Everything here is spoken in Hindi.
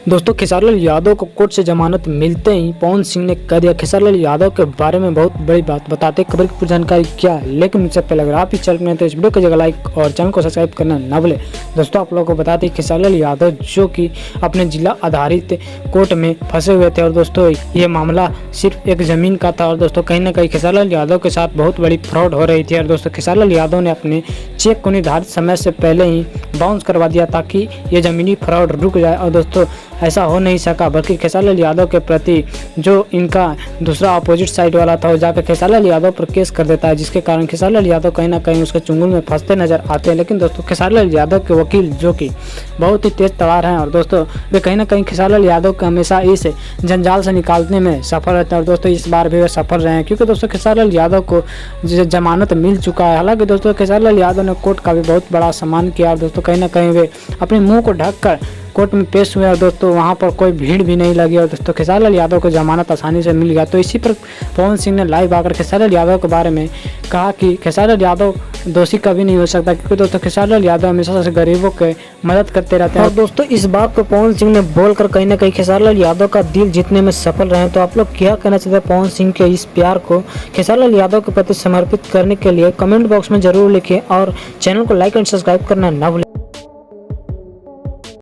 दोस्तों खेसारी लाल यादव को कोर्ट से जमानत मिलते ही पवन सिंह ने कह दिया खेसारी लाल यादव के बारे में बहुत बड़ी बात बताते खबर की पूरी जानकारी क्या है। लेकिन मुझसे पहले अगर आप ही चैनल में तो इस वीडियो को जगह लाइक और चैनल को सब्सक्राइब करना न भूले। दोस्तों आप लोगों को बताते खेसारी लाल यादव जो कि अपने जिला आधारित कोर्ट में फंसे हुए थे और दोस्तों ये मामला सिर्फ एक जमीन का था और दोस्तों कहीं ना कहीं खेसारी लाल यादव के साथ बहुत बड़ी फ्रॉड हो रही थी और दोस्तों खेसारी लाल यादव ने अपने चेक को निर्धारित समय से पहले ही बाउंस करवा दिया ताकि ये जमीनी फ्रॉड रुक जाए और दोस्तों ऐसा हो नहीं सका, बल्कि खेसारी लाल यादव के प्रति जो इनका दूसरा अपोजिट साइड वाला था वो जाकर खेसारी लाल यादव पर केस कर देता है, जिसके कारण खेसारी लाल यादव कहीं ना कहीं उसके चुंगल में फंसते नजर आते हैं। लेकिन दोस्तों खेसारी लाल यादव के वकील जो कि बहुत ही तेज तवार हैं और दोस्तों वे कहीं ना कहीं खेसारी लाल यादव को हमेशा इस जंजाल से निकालने में सफल रहते हैं और दोस्तों इस बार भी वे सफल रहे हैं, क्योंकि दोस्तों खेसारी लाल यादव को जमानत मिल चुका है। हालांकि दोस्तों खेसारी लाल यादव ने कोर्ट का भी बहुत बड़ा सम्मान किया और दोस्तों कहीं ना कहीं वे अपने मुँह को ढककर कोर्ट में पेश हुए और दोस्तों वहां पर कोई भीड़ भी नहीं लगी और दोस्तों खेसारी लाल यादव को जमानत आसानी से मिल गया। तो इसी पर पवन सिंह ने लाइव आकर खेसारी लाल यादव के बारे में कहा कि खेसारी लाल यादव दोषी कभी नहीं हो सकता, क्योंकि दोस्तों खेसारी लाल यादव हमेशा से गरीबों के मदद करते रहते हैं और दोस्तों इस बात को पवन सिंह ने बोलकर कहीं ना कहीं खेसारी लाल यादव का दिल जीतने में सफल रहे। तो आप लोग क्या कहना चाहते हैं पवन सिंह के इस प्यार को खेसारी लाल यादव के प्रति समर्पित करने के लिए कमेंट बॉक्स में जरूर लिखें और चैनल को लाइक एंड सब्सक्राइब करना ना भूलें।